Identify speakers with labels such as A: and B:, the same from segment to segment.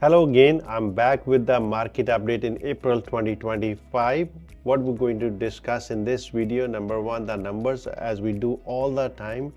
A: Hello again, I'm back with the market update in April 2025. What we're going to discuss in this video, number one, the numbers as we do all the time,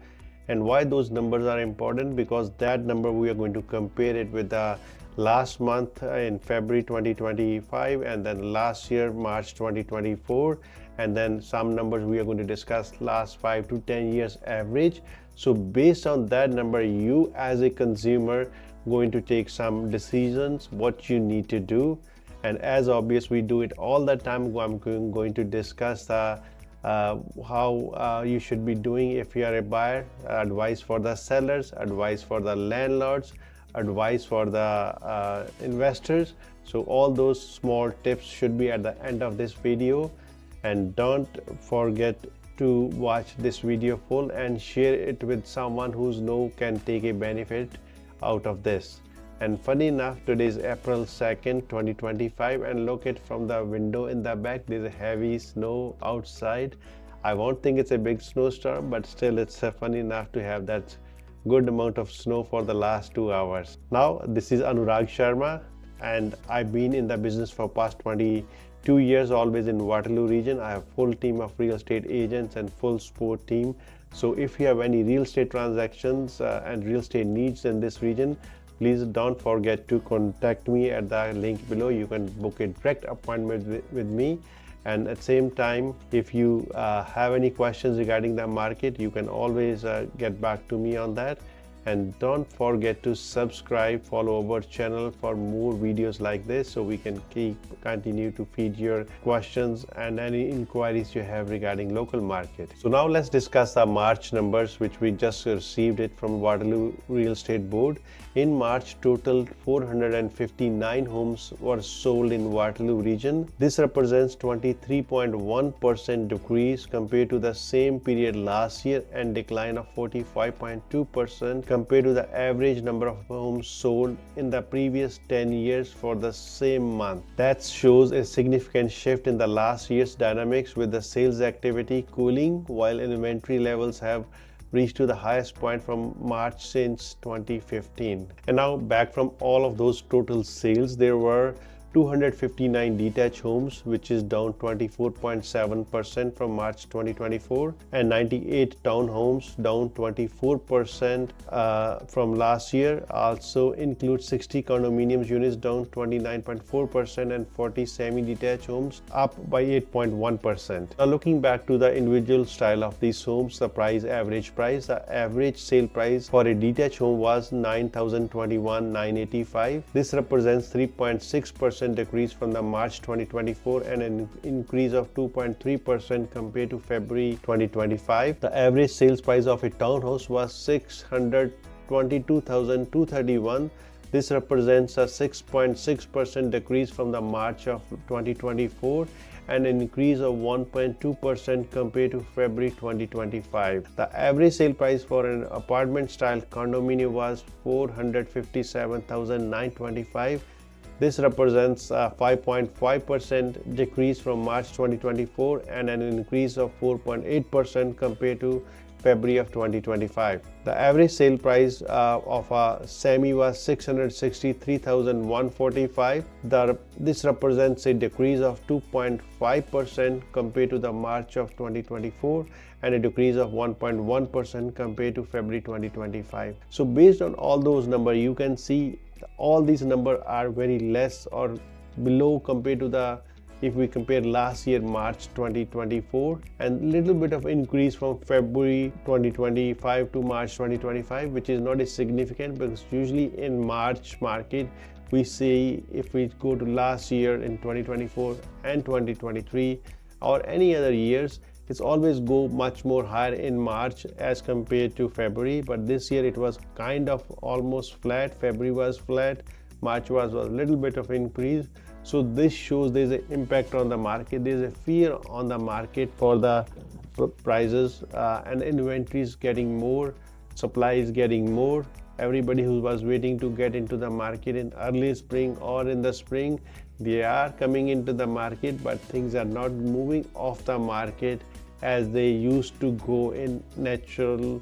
A: and why those numbers are important, because that number we are going to compare it with the last month in February 2025 and then last year March 2024, and then some numbers we are going to discuss last 5 to 10 years average. So based on that number, you as a consumer going to take some decisions what you need to do. And as obvious, we do it all the time. I'm going to discuss how you should be doing if you are a buyer, advice for the sellers, advice for the landlords, advice for the investors. So all those small tips should be at the end of this video, and don't forget to watch this video full and share it with someone who's can take a benefit out of this. And funny enough, today is April 2nd 2025, and look at from the window in the back, there's a heavy snow outside. I won't think it's a big snowstorm, but still it's funny enough to have that good amount of snow for the last 2 hours. Now this is Anurag Sharma, and I've been in the business for past 22 years, always in Waterloo region. I have full team of real estate agents and full support team. So if you have any real estate transactions and real estate needs in this region, please don't forget to contact me at the link below. You can book a direct appointment with me. And at the same time, if you have any questions regarding the market, you can always get back to me on that. And don't forget to subscribe, follow our channel for more videos like this, so we can continue to feed your questions and any inquiries you have regarding local market. So now let's discuss the March numbers, which we just received it from Waterloo Real Estate Board. In March, total 459 homes were sold in Waterloo region. This represents 23.1% decrease compared to the same period last year, and decline of 45.2% compared to the average number of homes sold in the previous 10 years for the same month. That shows a significant shift in the last year's dynamics, with the sales activity cooling while inventory levels have reached to the highest point from March since 2015. And now back from all of those total sales, there were 259 detached homes, which is down 24.7% from March 2024, and 98 townhomes, down 24% from last year. Also includes 60 condominiums units, down 29.4%, and 40 semi-detached homes, up by 8.1%. Now looking back to the individual style of these homes, the average sale price for a detached home was 9,021,985. This represents 3.6% decrease from the March 2024 and an increase of 2.3% compared to February 2025. The average sales price of a townhouse was 622,231. This represents a 6.6% decrease from the March of 2024 and an increase of 1.2% compared to February 2025. The average sale price for an apartment style condominium was 457,925. This represents a 5.5% decrease from March 2024 and an increase of 4.8% compared to February of 2025. The average sale price of a semi was 663,145. This represents a decrease of 2.5% compared to the March of 2024 and a decrease of 1.1% compared to February 2025. So based on all those numbers, you can see all these numbers are very less or below compared to the, if we compare last year March 2024, and little bit of increase from February 2025 to March 2025, which is not as significant, because usually in March market we see, if we go to last year in 2024 and 2023 or any other years, it's always go much more higher in March as compared to February. But this year it was kind of almost flat. February was flat, March was a little bit of increase. So this shows there's an impact on the market. There's a fear on the market for the prices, and inventory is getting more, supply is getting more. Everybody who was waiting to get into the market in early spring or in the spring, they are coming into the market, but things are not moving off the market as they used to go in natural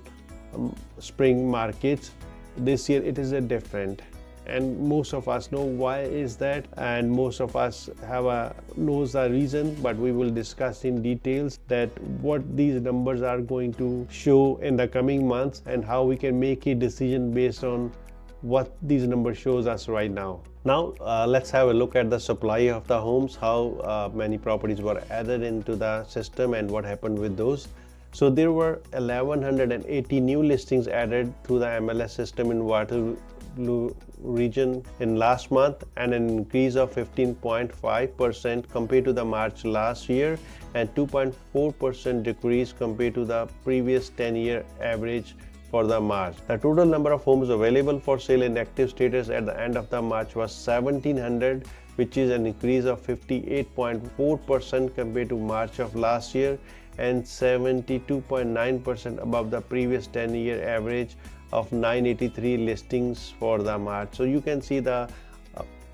A: spring markets. This year it is a different, and most of us know why is that, and most of us knows the reason, but we will discuss in details that what these numbers are going to show in the coming months and how we can make a decision based on what these numbers shows us right now. Now let's have a look at the supply of the homes, how many properties were added into the system and what happened with those. So there were 1180 new listings added to the MLS system in Waterloo region in last month, and an increase of 15.5% compared to the March last year, and 2.4% decrease compared to the previous 10-year average for the March. The total number of homes available for sale in active status at the end of the March was 1700, which is an increase of 58.4% compared to March of last year, and 72.9% above the previous 10-year average of 983 listings for the March. So you can see the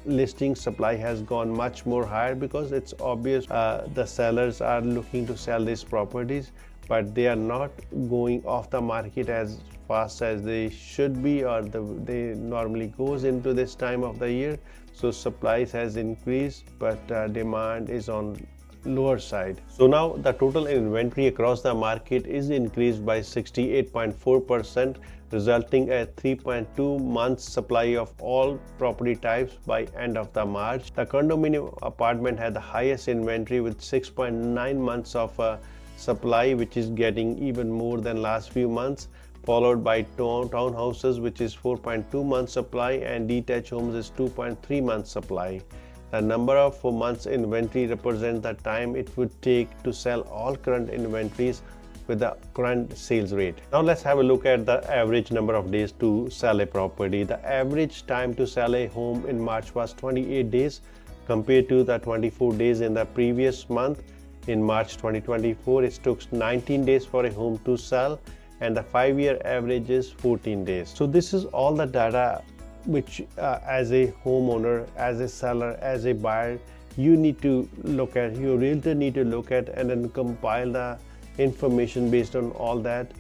A: listing supply has gone much more higher, because it's obvious the sellers are looking to sell these properties, but they are not going off the market as fast as they should be, or they normally goes into this time of the year. So supply has increased, but demand is on lower side. So now the total inventory across the market is increased by 68.4%, resulting at 3.2 months supply of all property types by end of the March. The condominium apartment had the highest inventory with 6.9 months of supply, which is getting even more than last few months, followed by townhouses, which is 4.2 months supply, and detached homes is 2.3 months supply. The number of months inventory represents the time it would take to sell all current inventories with the current sales rate. Now let's have a look at the average number of days to sell a property. The average time to sell a home in March was 28 days compared to the 24 days in the previous month. In March 2024, it took 19 days for a home to sell, and the 5-year average is 14 days. So this is all the data which as a homeowner, as a seller, as a buyer, you need to look at, your realtor need to look at, and then compile the information based on all that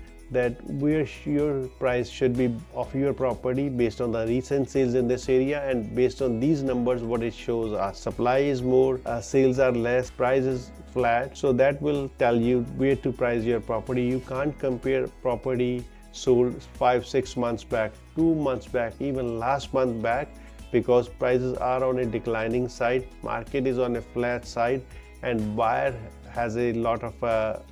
A: where your price should be of your property based on the recent sales in this area, and based on these numbers what it shows us. Supply is more, sales are less, price is flat. So that will tell you where to price your property. You can't compare property sold 5-6 months back, 2 months back, even last month back, because prices are on a declining side, market is on a flat side, and buyer has a lot of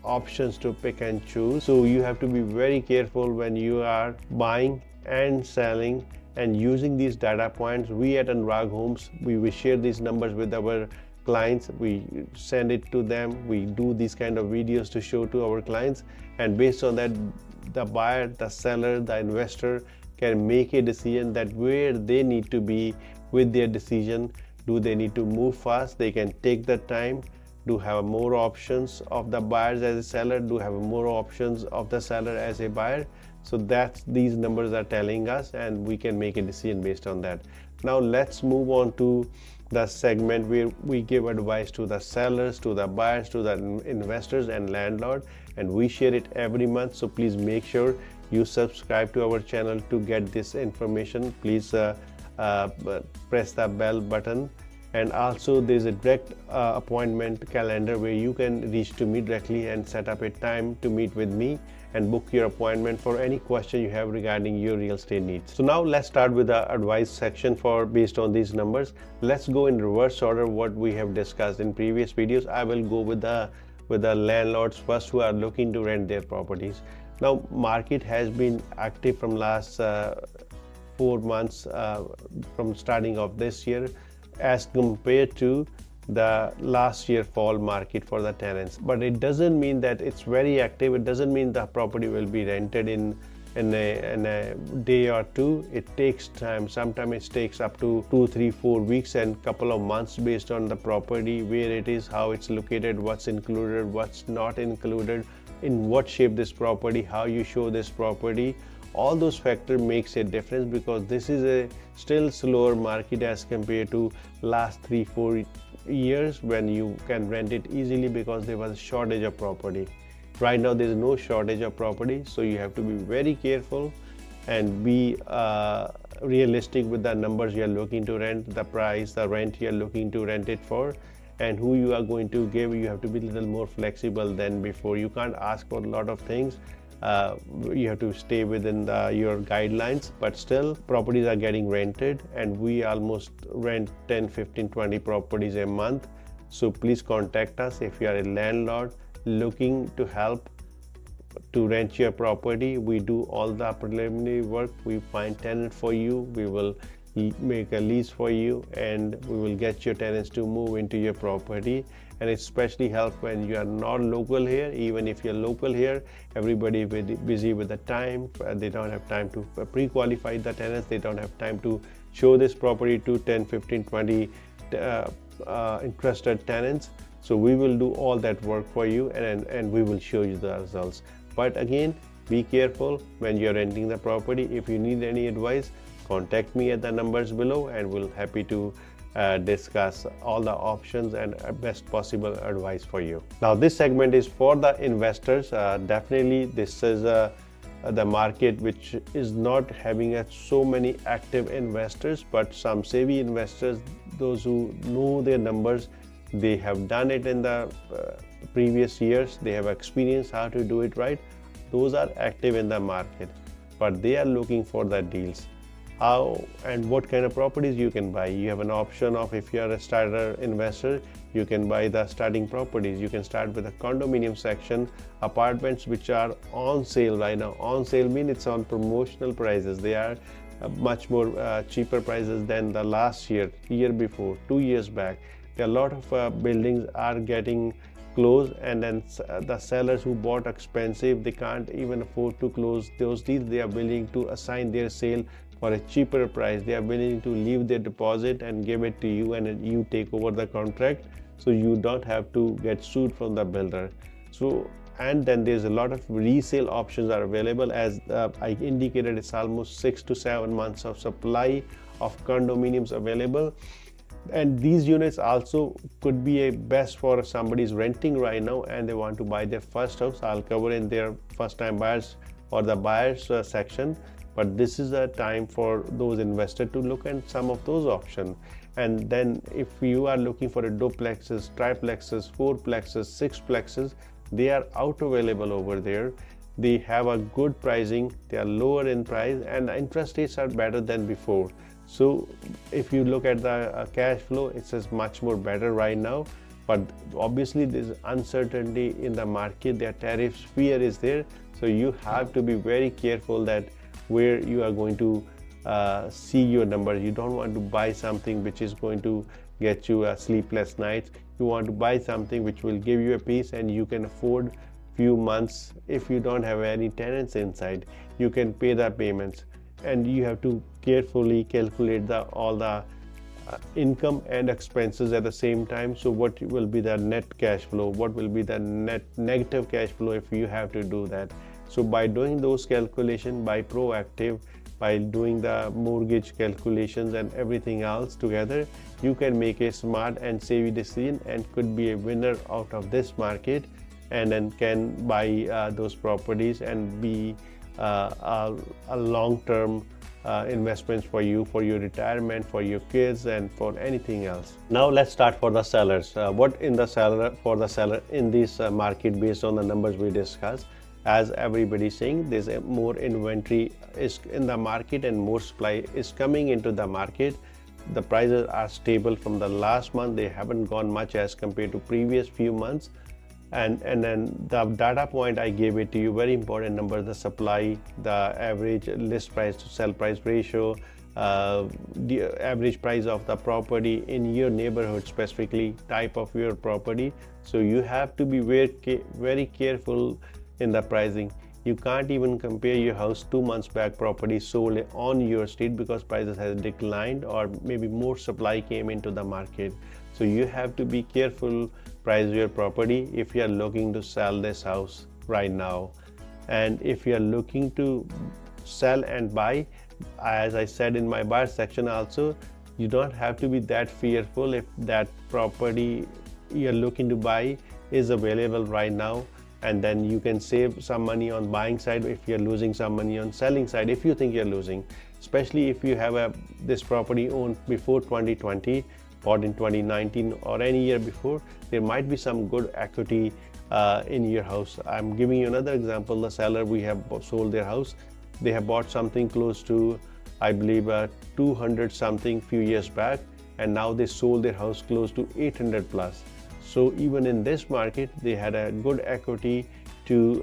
A: options to pick and choose. So you have to be very careful when you are buying and selling and using these data points. We at Anurag Homes, we share these numbers with our clients, we send it to them, we do these kind of videos to show to our clients, and based on that the buyer, the seller, the investor can make a decision that where they need to be with their decision. Do they need to move fast? They can take the time. Do have more options of the buyers as a seller, do have more options of the seller as a buyer. So that's these numbers are telling us, and we can make a decision based on that. Now let's move on to the segment where we give advice to the sellers, to the buyers, to the investors and landlord, and we share it every month. So please make sure you subscribe to our channel to get this information. Please press the bell button, and also there's a direct appointment calendar where you can reach to me directly and set up a time to meet with me and book your appointment for any question you have regarding your real estate needs. So now let's start with the advice section for based on these numbers. Let's go in reverse order what we have discussed in previous videos. I will go with the landlords first who are looking to rent their properties. Now market has been active from last 4 months from starting of this year as compared to the last year fall market for the tenants, but it doesn't mean that it's very active. It doesn't mean the property will be rented in a day or two. It takes time. Sometimes it takes up to 2, 3, 4 weeks and couple of months based on the property, where it is, how it's located, what's included, what's not included, in what shape this property, how you show this property. All those factors makes a difference, because this is a still slower market as compared to last 3-4 years when you can rent it easily because there was a shortage of property. Right now there is no shortage of property, so you have to be very careful and be realistic with the numbers you are looking to rent, the price, the rent you are looking to rent it for, and who you are going to give. You have to be a little more flexible than before. You can't ask for a lot of things. You have to stay within your guidelines, but still properties are getting rented, and we almost rent 10, 15, 20 properties a month. So please contact us if you are a landlord looking to help to rent your property. We do all the preliminary work. We find tenant for you, we will make a lease for you, and we will get your tenants to move into your property. And it especially helps when you are not local here. Even if you're local here, everybody is busy with the time. They don't have time to pre-qualify the tenants. They don't have time to show this property to 10, 15, 20 interested tenants. So we will do all that work for you, and we will show you the results. But again, be careful when you're renting the property. If you need any advice, contact me at the numbers below, and we'll happy to discuss all the options and best possible advice for you. Now this segment is for the investors. Definitely this is the market which is not having so many active investors, but some savvy investors, those who know their numbers, they have done it in the previous years, they have experienced how to do it right. Those are active in the market, but they are looking for the deals. How and what kind of properties you can buy. You have an option of, if you are a starter investor, you can buy the starting properties. You can start with a condominium section, apartments which are on sale right now. On sale means it's on promotional prices. They are much more cheaper prices than the last year before, 2 years back. There are a lot of buildings are getting closed, and then the sellers who bought expensive, they can't even afford to close those deals. They are willing to assign their sale for a cheaper price. They are willing to leave their deposit and give it to you, and you take over the contract, so you don't have to get sued from the builder. So, and then there's a lot of resale options are available. As I indicated, it's almost 6 to 7 months of supply of condominiums available. And these units also could be a best for somebody's renting right now and they want to buy their first house. I'll cover in their first time buyers or the buyers section, but this is a time for those investors to look at some of those options. And then if you are looking for a duplexes, triplexes, fourplexes, sixplexes, they are out available over there. They have a good pricing, they are lower in price, and the interest rates are better than before. So if you look at the cash flow, it's much more better right now. But obviously there's uncertainty in the market, their tariffs fear is there. So you have to be very careful that where you are going to see your numbers. You don't want to buy something which is going to get you a sleepless nights. You want to buy something which will give you a peace and you can afford few months. If you don't have any tenants inside, you can pay the payments, and you have to carefully calculate all the income and expenses at the same time. So what will be the net cash flow, what will be the net negative cash flow if you have to do that. So by doing those calculations, by proactive, by doing the mortgage calculations and everything else together, you can make a smart and savvy decision and could be a winner out of this market, and then can buy those properties and be a long-term investments for you, for your retirement, for your kids, and for anything else. Now let's start for the sellers. What in the seller for the seller in this market based on the numbers we discussed. As everybody is saying, there's more inventory is in the market and more supply is coming into the market. The prices are stable from the last month. They haven't gone much as compared to previous few months. And then the data point I gave it to you, very important number, the supply, the average list price to sell price ratio, the average price of the property in your neighborhood, specifically type of your property. So you have to be very careful in the pricing. You can't even compare your house 2 months back property sold on your street because prices has declined or maybe more supply came into the market. So you have to be careful price your property if you are looking to sell this house right now. And if you are looking to sell and buy, as I said in my buyer section also, you don't have to be that fearful if that property you're looking to buy is available right now. and then you can save some money on buying side if you're losing some money on selling side if you think you're losing, especially if you have this property owned before 2020, bought in 2019 or any year before. There might be some good equity in your house. I'm giving you another example. The seller, we have sold their house. They have bought something close to, I believe, 200 something few years back, and now they sold their house close to 800 plus. So even in this market, they had a good equity to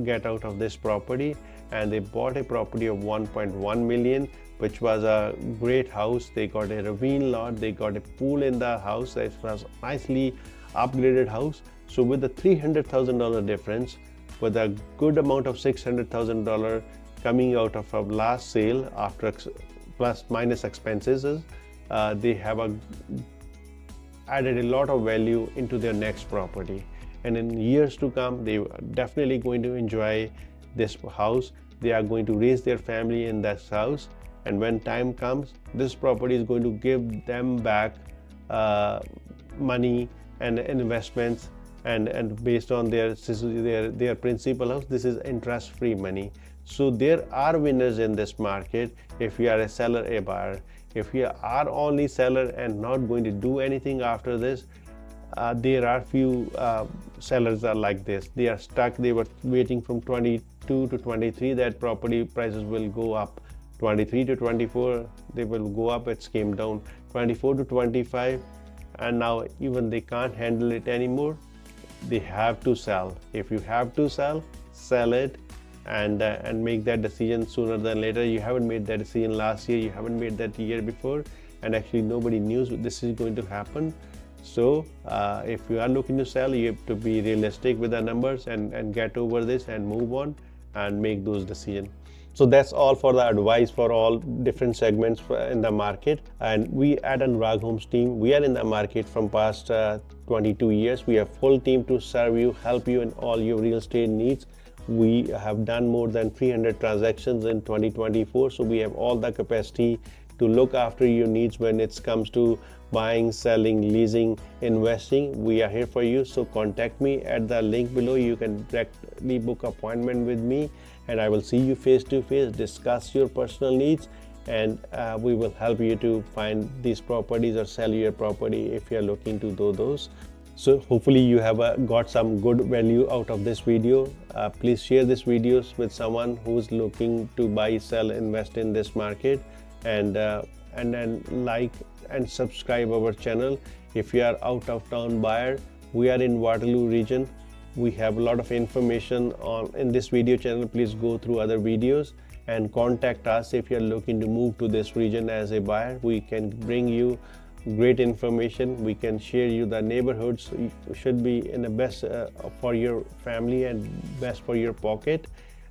A: get out of this property, and they bought a property of 1.1 million, which was a great house. They got a ravine lot, they got a pool in the house. It was a nicely upgraded house. So with the $300,000 difference, with a good amount of $600,000 coming out of a last sale after plus minus expenses, they have added a lot of value into their next property. And in years to come, they are definitely going to enjoy this house. They are going to raise their family in this house, and when time comes, this property is going to give them back money and investments, and based on their principal house, this is interest-free money. So there are winners in this market. If you are a seller, a buyer, if you are only seller and not going to do anything after this, there are few sellers are like this. They are stuck. They were waiting from 22 to 23 that property prices will go up. 23 to 24 they will go up. It came down. 24 to 25, and now even they can't handle it anymore. They have to sell. If you have to sell, sell it, and make that decision sooner than later. You haven't made that decision last year, you haven't made that year before, and actually nobody knew this is going to happen. So if you are looking to sell, you have to be realistic with the numbers and get over this and move on and make those decisions. So that's all for the advice for all different segments in the market. And we at Anurag Homes team, we are in the market from past 22 years. We have full team to serve you, help you in all your real estate needs. We have done more than 300 transactions in 2024, so we have all the capacity to look after your needs when it comes to buying, selling, leasing, investing. We are here for you. So contact me at the link below. You can directly book an appointment with me, and I will see you face to face, discuss your personal needs, and we will help you to find these properties or sell your property if you are looking to do those. So hopefully you have got some good value out of this video. Please share this videos with someone who's looking to buy, sell, invest in this market, and then like and subscribe our channel. If you are out of town buyer, we are in Waterloo region. We have a lot of information in this video channel. Please go through other videos and contact us if you are looking to move to this region as a buyer. We can bring you great information. We can share you the neighborhoods you should be in the best for your family and best for your pocket,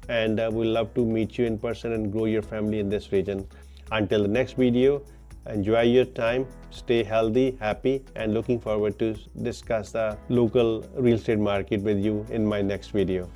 A: and we love to meet you in person and grow your family in this region. Until the next video, enjoy your time, stay healthy, happy, and looking forward to discuss the local real estate market with you in my next video.